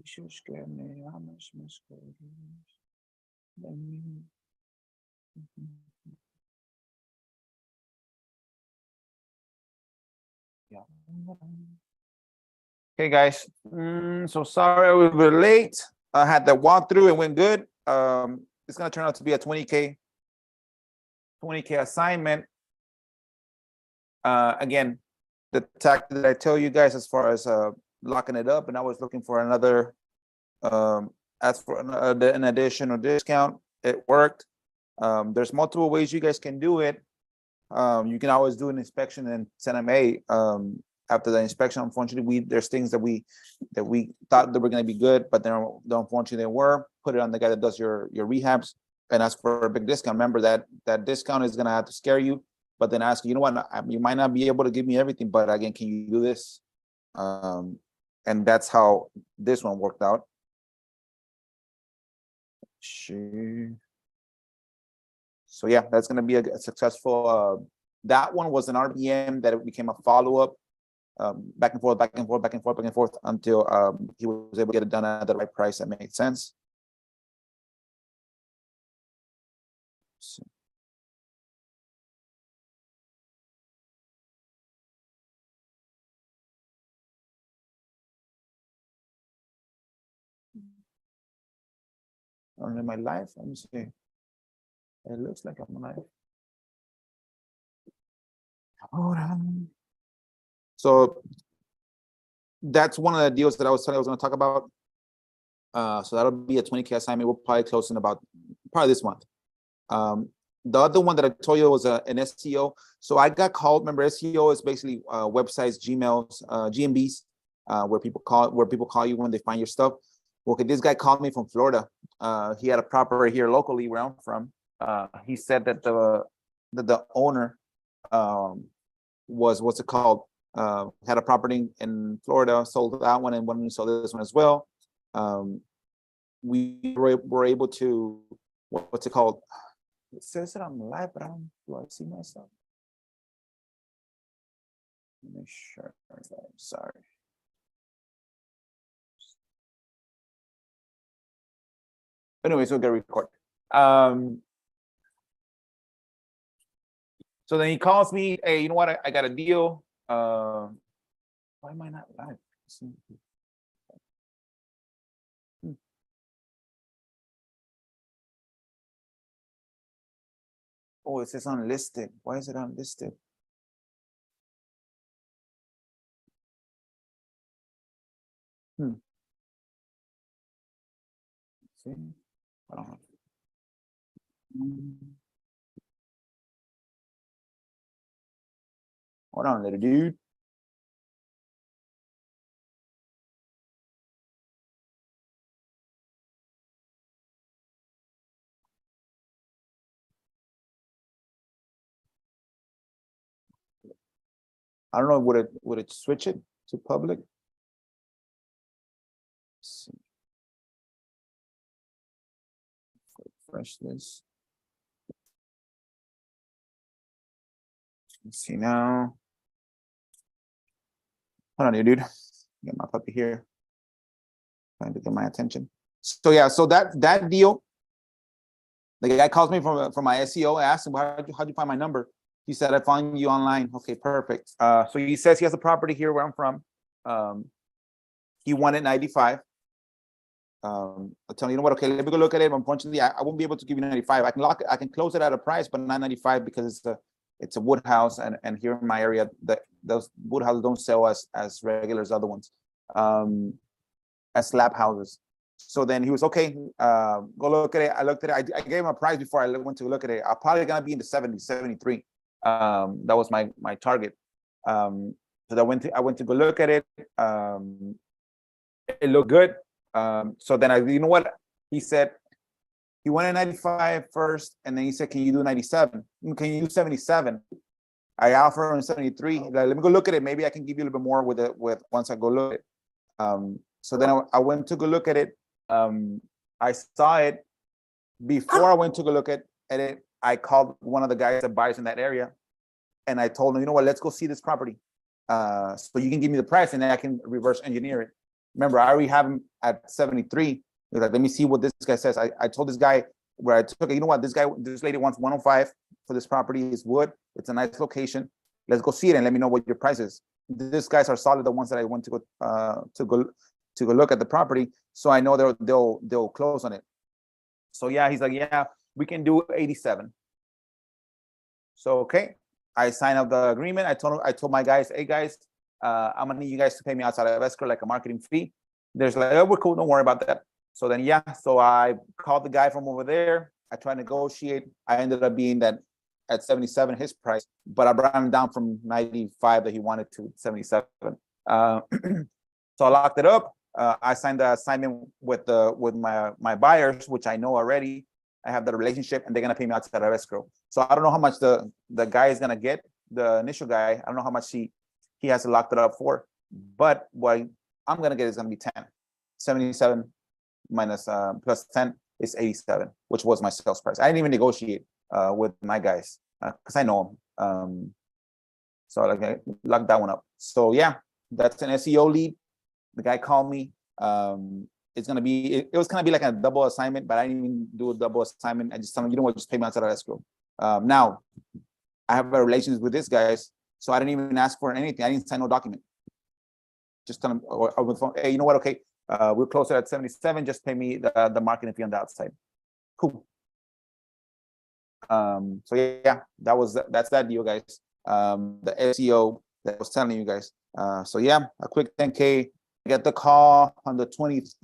Just get me how much yeah. Okay, guys. So sorry we were late. I had that walkthrough and went good. It's gonna turn out to be a 20K assignment. Again, the tactic that I tell you guys as far as locking it up, and I was looking for another ask for an additional discount. It worked. There's multiple ways you guys can do it. You can always do an inspection and send them after the inspection. Unfortunately, there's things that we thought that were going to be good, but then unfortunately they were. Put it on the guy that does your rehabs and ask for a big discount. Remember that discount is going to have to scare you, but then ask, you know what, you might not be able to give me everything, but again, can you do this? And that's how this one worked out. Sure. So yeah, that's going to be a successful. That one was an RBM that it became a follow-up, back and forth until he was able to get it done at the right price that made sense. So. On my life, let me see. It looks like I'm alive. Hold on. So that's one of the deals that I was telling you I was going to talk about. So that'll be a 20K assignment. We'll probably close in probably this month. The other one that I told you was an SEO. So I got called. Remember, SEO is basically websites, Gmails, GMBs, where people call you when they find your stuff. Well, okay, this guy called me from Florida. He had a property here locally where I'm from. He said that the owner was, what's it called? Had a property in Florida, sold that one, and wanted to sell this one as well. We were able to, what's it called? It says it on the live, but do I see myself? Make sure. Sorry. Anyways, we'll get record. So then he calls me, hey, you know what? I got a deal. Why am I not live? Oh, it says unlisted. Why is it unlisted? See? I don't know. Hold on, little dude. I don't know, would it switch it to public? Let's see. Refresh this. Let's see now. Hold on here, dude. Get my puppy here. Trying to get my attention. So yeah, so that deal, the guy calls me from my SEO. I asked him, how'd you find my number? He said, I found you online. Okay, perfect. So he says he has a property here where I'm from. He wanted 95. I'll tell you, you know what? Okay, let me go look at it. Unfortunately, I won't be able to give you 95. I can close it at a price, but not 95 because it's a wood house, and here in my area, those wood houses don't sell as regular as other ones, as slab houses. So then he was okay. Go look at it. I looked at it. I gave him a price before I went to look at it. I'm probably gonna be in the 70, 73. That was my target. So I went to go look at it. It looked good. So then you know what he said? He wanted 95 first, and then he said, "Can you do 97? Can you do 77?" I offer him 73. Like, let me go look at it. Maybe I can give you a little bit more with once I go look at it. So then I went to go look at it. I saw it before I went to go look at it. I called one of the guys that buys in that area, and I told him, you know what, let's go see this property. So you can give me the price, and then I can reverse engineer it. Remember, I already have him at 73. He's like, let me see what this guy says. I told this guy where I took it, you know what, this lady wants 105 for this property. It's wood. It's a nice location. Let's go see it and let me know what your price is. These guys are solid, the ones that I went to go look at the property. So I know they'll close on it. So yeah, he's like, yeah, we can do 87. So okay, I signed up the agreement. I told my guys, hey guys, I'm gonna need you guys to pay me outside of escrow, like a marketing fee. There's like, oh, we're cool, don't worry about that. So then yeah, so I called the guy from over there. I tried to negotiate. I ended up being that at 77 his price, but I brought him down from 95 that he wanted to 77. So I locked it up. I signed the assignment with my buyers, which I know already. I have the relationship, and they're gonna pay me outside of escrow. So I don't know how much the guy is gonna get, the initial guy. I don't know how much he has to lock it up for, but what I'm gonna get is gonna be 10. 77 minus plus 10 is 87, which was my sales price. I didn't even negotiate with my guys because I know them. So like I locked that one up. So yeah, that's an SEO lead. The guy called me. It's gonna be it was gonna be like a double assignment, but I didn't even do a double assignment. I just told him, you know what, just pay me outside of escrow. Now I have a relations with these guys, so I didn't even ask for anything. I didn't sign no document. Just tell them over the phone, hey, you know what? Okay, we're closer at 77. Just pay me the marketing fee on the outside. Cool. So yeah, that's that deal, guys. The SEO that I was telling you guys. So yeah, a quick 10K. Get the call on the 20th,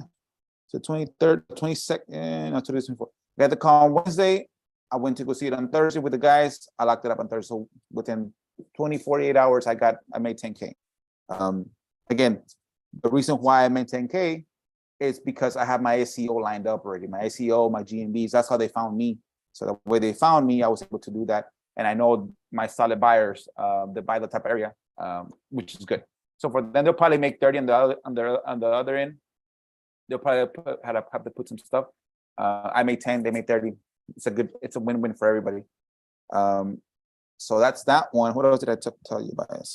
the 23rd, 22nd, no, today's 24th. Got the call on Wednesday. I went to go see it on Thursday with the guys. I locked it up on Thursday. So within 48 hours, I made 10K. Again, the reason why I made 10K is because I have my SEO lined up already. My SEO, my GMBs, that's how they found me. So the way they found me, I was able to do that. And I know my solid buyers, they buy the type of area, which is good. So for them, they'll probably make 30 on the other end. They'll probably have to put some stuff. I made 10, they made 30. It's a win-win for everybody. So that's that one. What else did I tell you about?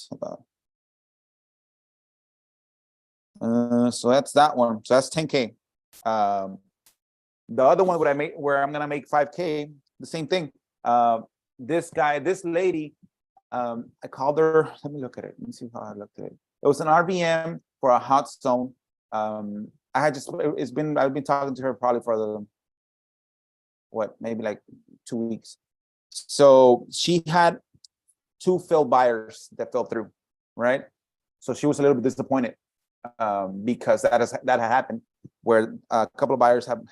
So that's that one. So that's 10K. The other one where I'm gonna make 5K, the same thing. This lady, I called her. Let me look at it. Let me see how I looked at it. It was an RVM for a hot zone. I've been talking to her probably for maybe like 2 weeks. So she had 2 failed buyers that fell through, right? So she was a little bit disappointed because that had happened, where a couple of buyers had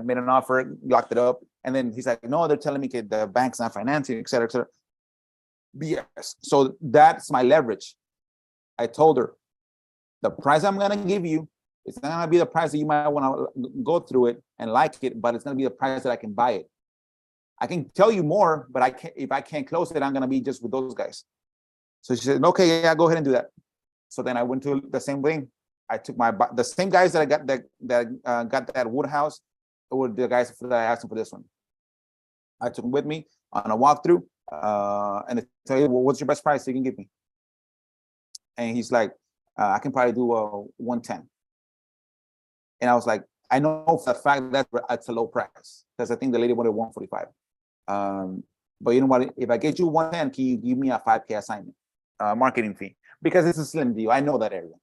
made an offer, locked it up, and then he's like, no, they're telling me the bank's not financing, et cetera, et cetera. BS. So that's my leverage. I told her, the price I'm gonna give you, it's not gonna be the price that you might want to go through it and like it, but it's gonna be the price that I can buy it. I can tell you more, but if I can't close it, I'm gonna be just with those guys. So she said, okay, yeah, go ahead and do that. So then I went to the same thing. I took the same guys that I got got that wood house were the guys that I asked them for this one. I took them with me on a walkthrough, and they tell you, well, what's your best price you can give me? And he's like, I can probably do 110. And I was like, I know for the fact that that's a low price, because I think the lady wanted 145. But you know what? If I get you 110, can you give me a 5K assignment, marketing fee? Because it's a slim deal. I know that area.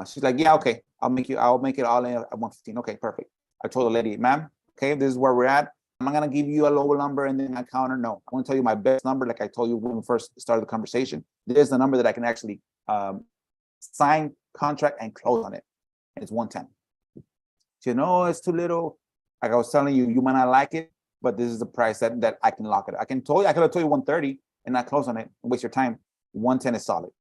She's like, yeah, okay. I'll make it all in at 115. Okay, perfect. I told the lady, ma'am, okay, this is where we're at. I'm not gonna give you a lower number and then I counter. No, I'm gonna tell you my best number, like I told you when we first started the conversation. This is the number that I can actually sign, contract, and close on it. It's 110. She said, no, it's too little. Like I was telling you, you might not like it, but this is the price that I can lock it. I could have told you 130 and not close on it and waste your time. 110 is solid.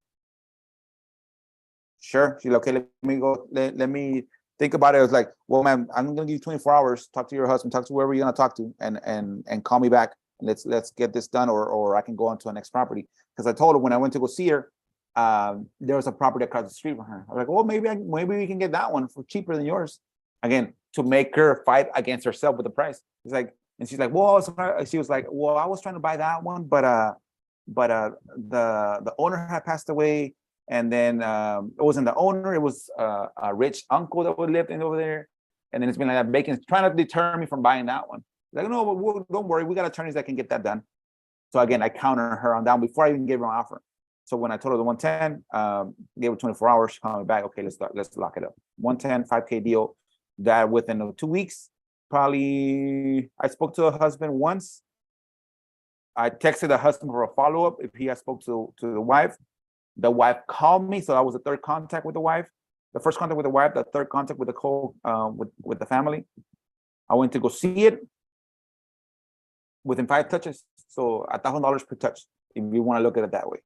Sure. She's like, okay, let me go. Let me think about it. I was like, well, man, I'm gonna give you 24 hours. Talk to your husband, talk to whoever you're gonna talk to, and call me back. Let's get this done, or I can go on to the next property. Because I told her when I went to go see her, there was a property across the street from her. I was like, well, maybe we can get that one for cheaper than yours. Again, to make her fight against herself with the price. It's like, and she's like, well, she was like, well, I was trying to buy that one, but the owner had passed away, And then it wasn't the owner, it was a rich uncle that would live in over there. And then it's been like that. Bacon's trying to deter me from buying that one. Like, no, don't worry, we got attorneys that can get that done. So again, I counter her on down before I even gave her an offer. So when I told her the 110, gave her 24 hours, she called me back. Okay, let's lock it up. 110, 5K deal. That within 2 weeks, probably I spoke to her husband once. I texted the husband for a follow-up if he had spoke to the wife. The wife called me, so that was the third contact with the wife. The first contact with the wife, the third contact with the with the family. I went to go see it within 5 touches. So $1,000 per touch, if you want to look at it that way.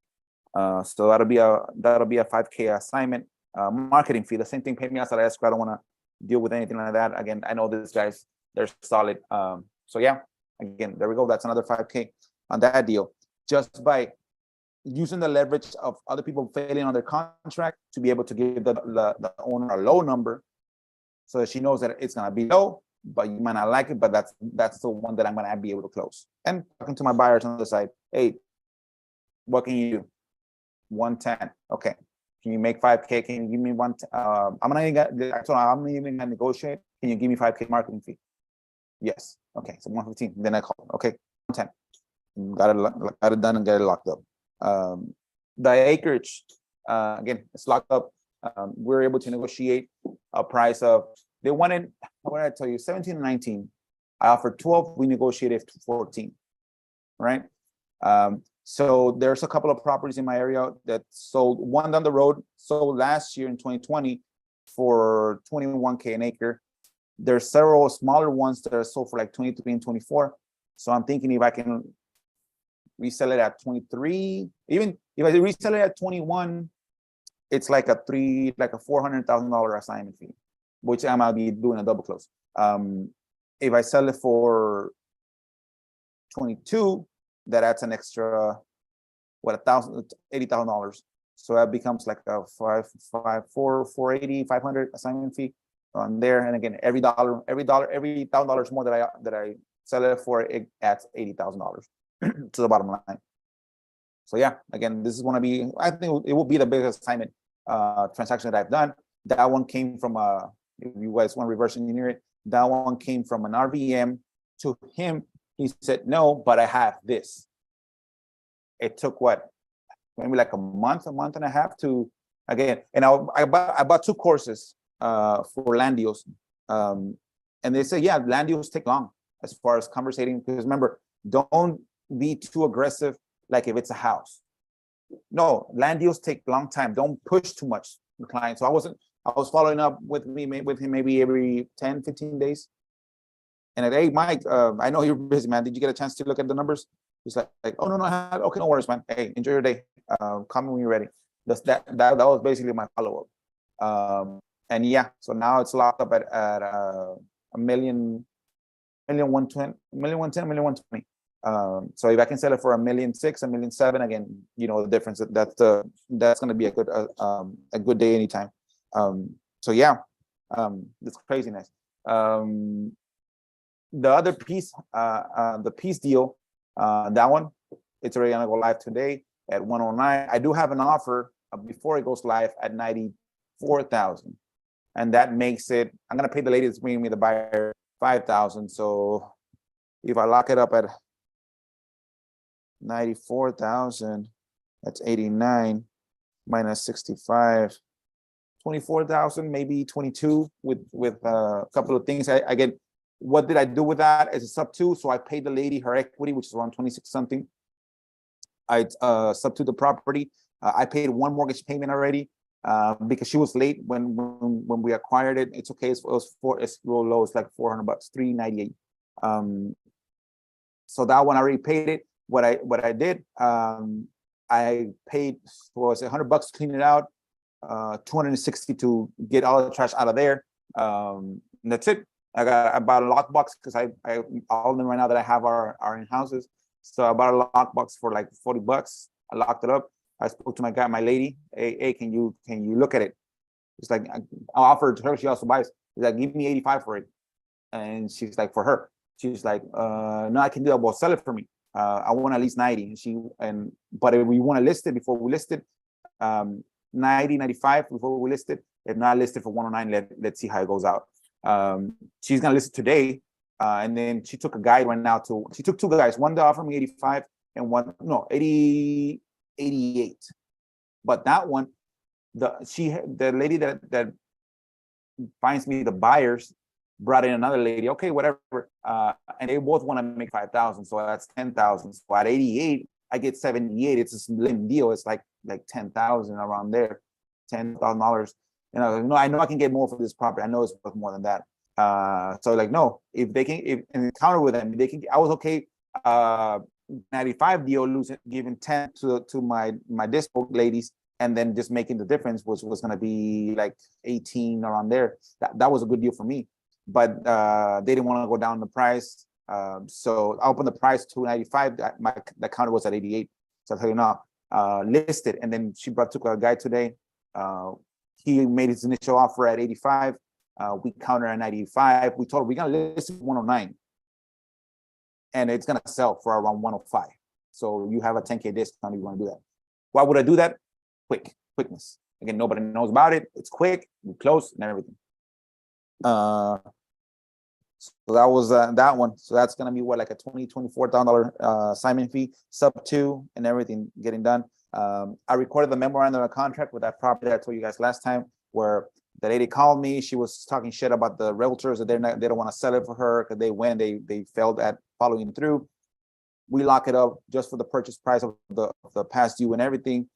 So that'll be a 5K assignment. Marketing fee, the same thing. Pay me outside of escrow. I don't want to deal with anything like that. Again, I know these guys, they're solid. So yeah, again, there we go. That's another 5K on that deal, just by using the leverage of other people failing on their contract to be able to give the owner a low number, so that she knows that it's gonna be low, but you might not like it, but that's the one that I'm gonna be able to close. And talking to my buyers on the side, hey, what can you do? 110. Okay. Can you make 5K? Can you give me one? I'm not even gonna negotiate. Can you give me 5K marketing fee? Yes. Okay. So 115. Then I call. Okay. 110. Got it done and get it locked up. The acreage, again, it's locked up. We're able to negotiate a price of, they wanted, what did I tell you, 17 and 19. I offered 12. We negotiated to 14. Right. So there's a couple of properties in my area that sold. One down the road sold last year in 2020 for 21K an acre. There's several smaller ones that are sold for like 23 and 24. So I'm thinking if I can resell it at 23, even if I resell it at 21, it's like a $400,000 assignment fee, which I might be doing a double close. If I sell it for 22, that adds an extra, what, $80,000. So that becomes like a 480, 500 assignment fee on there. And again, every $1,000 more that I sell it for, it adds $80,000 to the bottom line. So yeah, again, this is going to be, I think it will be the biggest assignment transaction that I've done. That one came from if you guys want to reverse engineer it, that one came from an RVM to him. He said, no, but I have this. It took what, maybe like a month and a half to, again, and I bought 2 courses for land deals. And they say, yeah, land deals take long as far as conversating, because remember, don't be too aggressive. Like if it's a house, no, land deals take a long time. Don't push too much the client. So I was following up with him maybe every 10, 15 days. And hey, Mike, I know you're busy, man. Did you get a chance to look at the numbers? He's like, oh, no, I have. Okay, no worries, man. Hey, enjoy your day. Call me when you're ready. That was basically my follow-up. And yeah, so now it's locked up at $1,110,000, $1,120,000. So if I can sell it for $1,600,000, $1,700,000, again, you know the difference. That's going to be a good day anytime. So yeah, it's craziness. The other piece, the piece deal, that one, it's already gonna go live today at 109. I do have an offer before it goes live at 94,000, and that makes it. I'm gonna pay the lady that's bringing me the buyer 5,000. So if I lock it up at 94,000, that's 89 minus 65, 24,000, maybe 22 with a couple of things. I get. What did I do with that? As a sub 2, so I paid the lady her equity, which is around 26 something. I sub 2 the property. I paid 1 mortgage payment already because she was late when we acquired it. It's okay. It's real low. It's like $400, $398. So that one I already paid it. What I did, I paid was $100 to clean it out, $260 to get all the trash out of there. And that's it. I bought a lockbox because all of them right now that I have are in houses. So I bought a lockbox for like $40. I locked it up. I spoke to my lady. Hey, can you look at it? It's like I offered her. She also buys. She's like, give me 85 for it. And she's like, for her. She's like, no, I can do that. Well, sell it for me. I want at least 90. But if we want to list it before we list it, 90, 95 before we list it. If not listed for 109, let's see how it goes out. She's gonna list it today. And then she took a guide right now she took two guys, one to offer me 85 and one, no, 88. But that one, the lady that finds me the buyers brought in another lady. Okay, whatever. And they both want to make 5,000. So that's 10,000. So at 88, I get 78. It's a slim deal. It's like 10,000 around there, $10,000. And I was like, no, I know I can get more for this property. I know it's worth more than that. So like, no, if they can, if in encounter with them, they can. I was okay. 95 deal giving 10 to my dispo ladies, and then just making the difference was going to be like 18 around there. That was a good deal for me. But they didn't want to go down the price. So I opened the price to 95. The counter was at 88. So I tell you now, listed. And then she took a guy today. He made his initial offer at 85. We counter at 95. We told her we're gonna list it 109. And it's gonna sell for around 105. So you have a 10K discount if you want to do that. Why would I do that? Quickness. Again, nobody knows about it. It's quick, we close and everything. So that was that one. So that's gonna be what, like a $24,000 assignment fee, sub 2 and everything getting done. I recorded the memorandum of contract with that property that I told you guys last time, where the lady called me. She was talking shit about the realtors that they don't want to sell it for her because they failed at following through. We lock it up just for the purchase price of the past due and everything.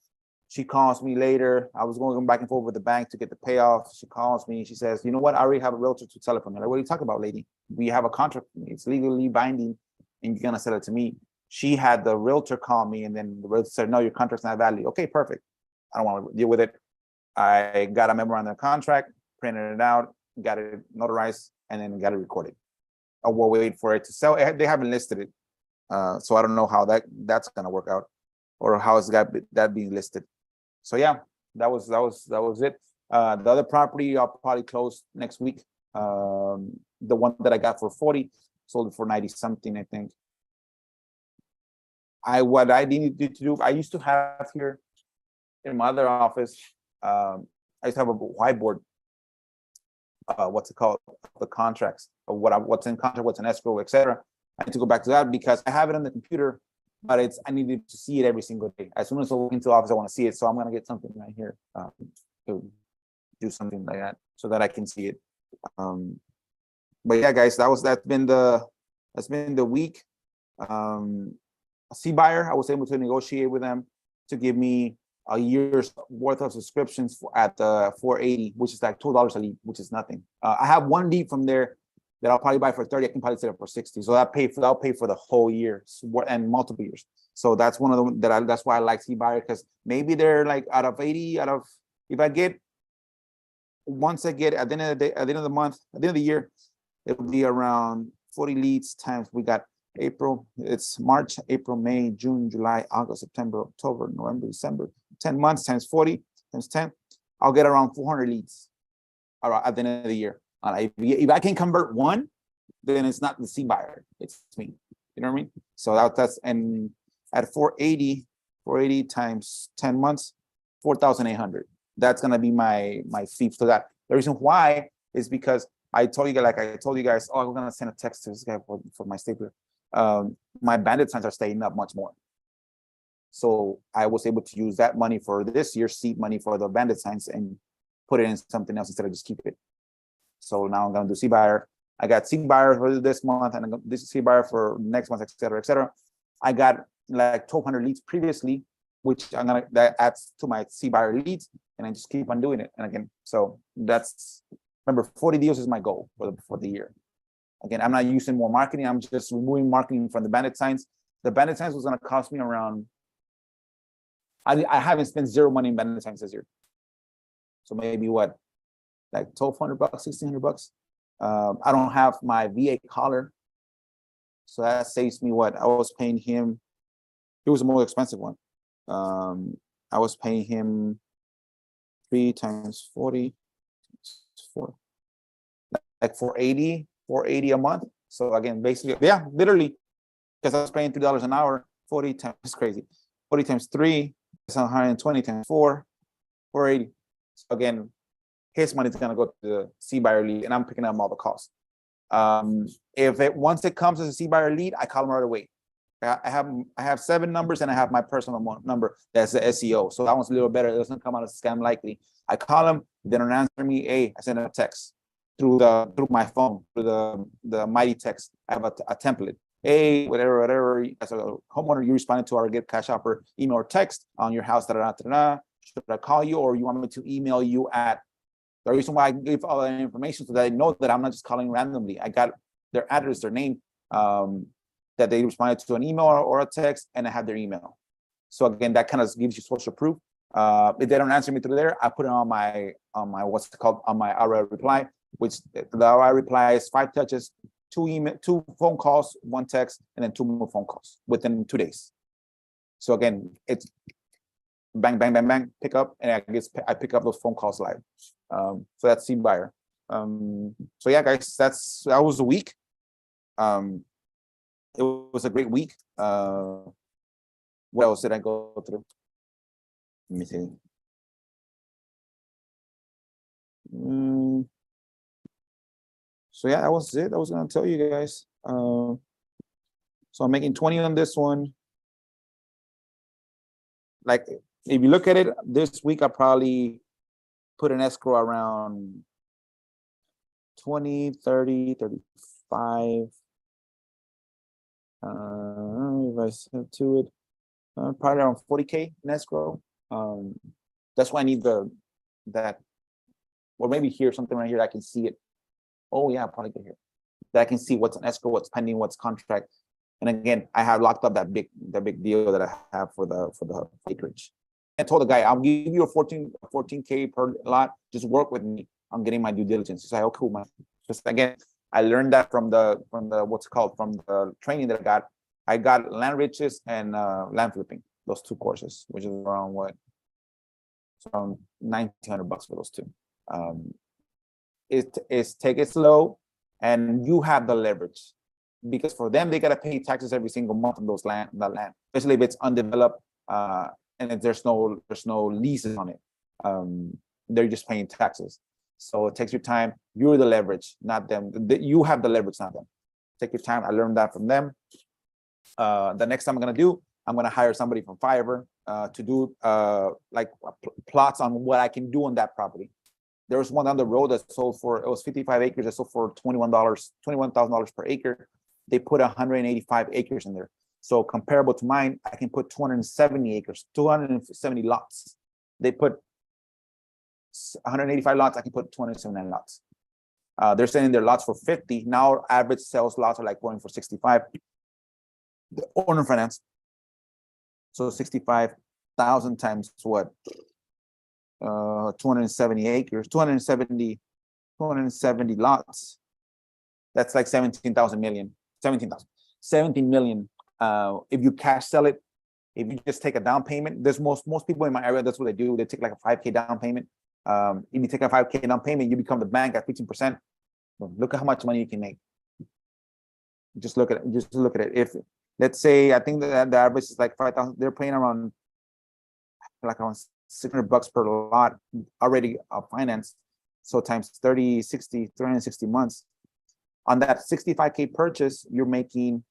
She calls me later. I was going back and forth with the bank to get the payoff. She calls me. She says, you know what? I already have a realtor to sell it for me. Like, what are you talking about, lady? We have a contract. It's legally binding and you're going to sell it to me. She had the realtor call me, and then the realtor said, no, your contract's not valid. Okay, perfect. I don't want to deal with it. I got a memorandum of contract, printed it out, got it notarized, and then got it recorded. I will wait for it to sell. They haven't listed it. So I don't know how that's going to work out, or how it's got that being listed. So yeah, that was it. The other property I'll probably close next week. The one that I got for 40, sold it for 90 something, I think. What I needed to do, I used to have here in my other office, I used to have a whiteboard. What's it called? The contracts of what's in contract, what's in escrow, etc. I need to go back to that because I have it on the computer, but I needed to see it every single day. As soon as I walk into the office, I want to see it. So I'm gonna get something right here to do something like that so that I can see it. But yeah, guys, that's been the week. A C buyer, I was able to negotiate with them to give me a year's worth of subscriptions at 480, which is like $2 a lead, which is nothing. I have one lead from there that I'll probably buy for 30. I can probably sell it for 60. So that'll pay for the whole year and multiple years. So that's one of them that's why I like C buyer, because maybe they're like out of 80, if I get, once I get at the end of the day, at the end of the month, at the end of the year, it'll be around 40 leads times we got April, it's March, April, May, June, July, August, September, October, November, December, 10 months times 40 times 10, I'll get around 400 leads at the end of the year. If I can convert one, then it's not the C buyer, it's me. You know what I mean? So that's, and at 480 times 10 months, 4,800. That's gonna be my fee for that. The reason why is because I told you guys, oh, I'm gonna send a text to this guy for my stapler. My bandit signs are staying up much more. So I was able to use that money for this year's seed money for the bandit signs and put it in something else instead of just keep it. So now I'm gonna do C buyer. I got C buyer for this month and this is C buyer for next month, etc., etc. I got like 1,200 leads previously, which that adds to my C buyer leads, and I just keep on doing it. And again, so that's, remember, 40 deals is my goal for the year. Again, I'm not using more marketing. I'm just removing marketing from the bandit signs. The bandit signs was going to cost me around, I haven't spent zero money in bandit signs this year. So maybe what, like $1,200, $1,600. I don't have my VA collar. So that saves me what? I was paying him, it was a more expensive one. I was paying him 3 times 40, 4, like 480 a month. So again, basically, yeah, literally, because I was paying $3 an hour, 40 times, it's crazy. 40 times 3 is 120 times 4. 480. So again, his money is gonna go to the C buyer lead, and I'm picking up all the costs. Once it comes as a C buyer lead, I call them right away. I have 7 numbers, and I have my personal number that's the SEO. So that one's a little better. It doesn't come out as scam likely. I call them, they don't answer me. Hey, I send them a text through my phone, through the Mighty Text. I have a template. Hey, whatever. As a homeowner, you responded to our Get Cash Offer email or text on your house. Should I call you, or you want me to email you at? The reason why I give all that information so that I know that I'm not just calling randomly. I got their address, their name, that they responded to an email or a text, and I have their email. So again, that kind of gives you social proof. If they don't answer me through there, I put it on my what's it called, on my RI reply, which the RI reply is 5 touches, 2 phone calls, 1 text, and then 2 more phone calls within 2 days. So again, it's bang, bang, bang, bang, pick up, and I pick up those phone calls live. So that's C buyer. So yeah, guys, that was the week. It was a great week. What else did I go through? Let me see. So yeah, that was it. I was gonna tell you guys. So I'm making 20 on this one. Like, if you look at it, this week I probably put an escrow around 20, 30, 35. If I set to it, probably around 40K in escrow. That's why I need that, or maybe here, something right here, I can see it. Oh yeah, I'll probably get here. That I can see what's an escrow, what's pending, what's contract. And again, I have locked up that big deal that I have for the acreage. I told the guy, I'll give you a 14K per lot. Just work with me on getting my due diligence. He's like, oh, cool, man. Just again, I learned that from the from the training that I got. I got land riches and land flipping, those 2 courses, which is around what? It's around $1,900 for those 2. It's take it slow, and you have the leverage, because for them, they gotta pay taxes every single month on that land, especially if it's undeveloped, and if there's no leases on it. They're just paying taxes. So it takes your time. You're the leverage, not them. You have the leverage, not them. Take your time. I learned that from them. The next time I'm gonna hire somebody from Fiverr to do like plots on what I can do on that property. There was one down the road that sold for, it was 55 acres that sold for $21,000 per acre. They put 185 acres in there. So comparable to mine, I can put 270 acres, 270 lots. They put 185 lots, I can put 279 lots. They're selling their lots for 50. Now average sales lots are like going for 65. The owner finance. So 65,000 times what? 270 acres, 270 lots. That's like 17 million. If you cash sell it, if you just take a down payment, there's most people in my area, that's what they do. They take like a 5K down payment. If you take a 5K down payment, you become the bank at 15%. Look at how much money you can make. Just look at it. If, let's say, I think that the average is like 5,000, they're paying around $600 per lot already financed. So times 30, 60, 360 months. On that 65K purchase, you're making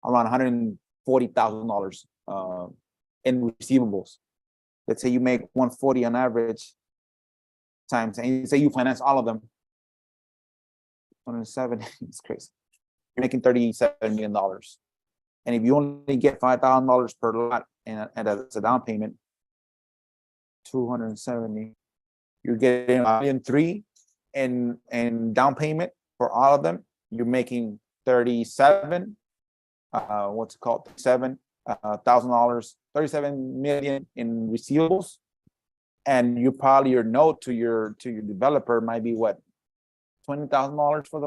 around $140,000 in receivables. Let's say you make 140 on average times, and you say you finance all of them, 170, it's crazy. You're making $37 million. And if you only get $5,000 per lot and as a down payment, 270, you're getting $1.3 million in down payment for all of them. You're making 37. What's it called? $7,000, 37 million in receivables, and you probably, your note to your developer might be what, $20,000 for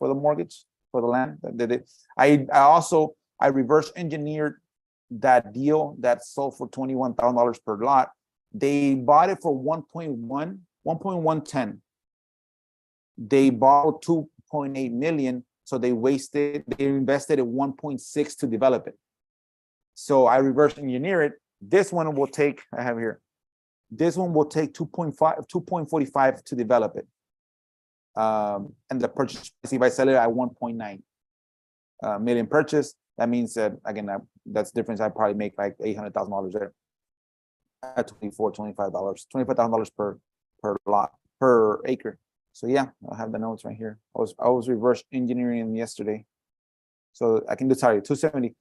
the mortgage for the land. I reverse engineered that deal that sold for $21,000 per lot. They bought it for 1.110. They borrowed 2.8 million. So they invested at 1.6 to develop it. So I reverse engineer it. This one will take, I have here, This one will take 2.45 to develop it. And the purchase price, if I sell it at 1.9 million purchase, that means that, again, that's difference. I probably make like $800,000 there at $25,000 per lot, per acre. So yeah, I have the notes right here. I was reverse engineering them yesterday. So I can do, sorry, 270.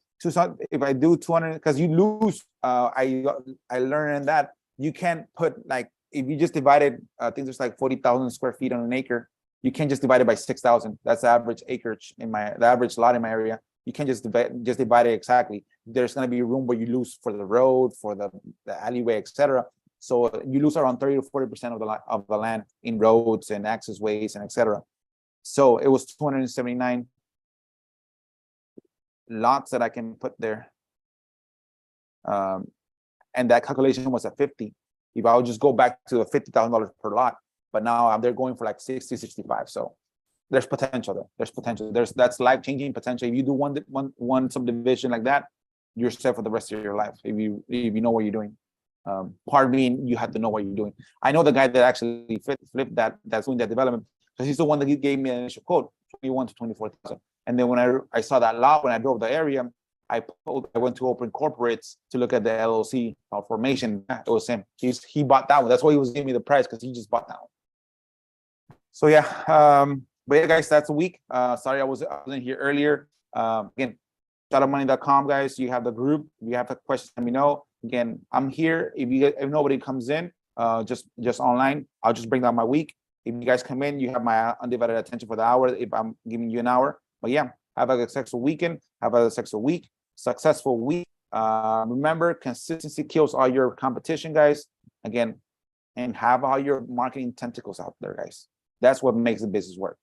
If I do 200, because you lose, I learned that you can't put, like, if you just divided, I think there's like 40,000 square feet on an acre, you can't just divide it by 6,000. That's the average acreage the average lot in my area. You can't just divide it exactly. There's going to be room where you lose for the road, for the alleyway, etc. So you lose around 30 to 40% of the land in roads and access ways and etc. So it was 279 lots that I can put there. And that calculation was at 50. If I would just go back to the $50,000 per lot, but now they're going for like 60, 65. So there's potential there. There's potential. That's life-changing potential. If you do one subdivision like that, you're set for the rest of your life. If you know what you're doing. Part being, you have to know what you're doing. I know the guy that actually flipped that's doing that development, because he's the one that gave me an initial quote, 21 to 24,000. And then when I saw that lot, when I drove the area, I went to open corporates to look at the LLC formation. It was him. He bought that one. That's why he was giving me the price, because he just bought that one. So yeah, but yeah, guys, that's a week. Sorry, I wasn't here earlier. Again, shutupmoney.com, guys. You have the group. If you have a question, let me know. Again, I'm here. If nobody comes in, just online, I'll just bring down my week. If you guys come in, you have my undivided attention for the hour. If I'm giving you an hour, but yeah, have a successful weekend. Have a successful week. Remember, consistency kills all your competition, guys. Again, and have all your marketing tentacles out there, guys. That's what makes the business work.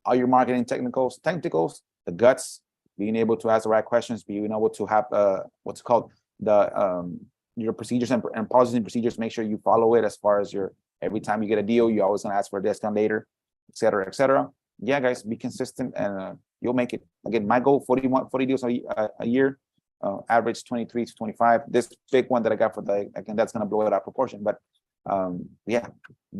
All your marketing tentacles, the guts, being able to ask the right questions, being able to have what's called your procedures and policies and procedures. Make sure you follow it as far as every time you get a deal, you're always gonna ask for a discount later, et cetera, et cetera. Yeah, guys, be consistent and you'll make it. Again, my goal, 40 deals a year, average 23 to 25. This big one that I got again, that's gonna blow it out of proportion. But yeah.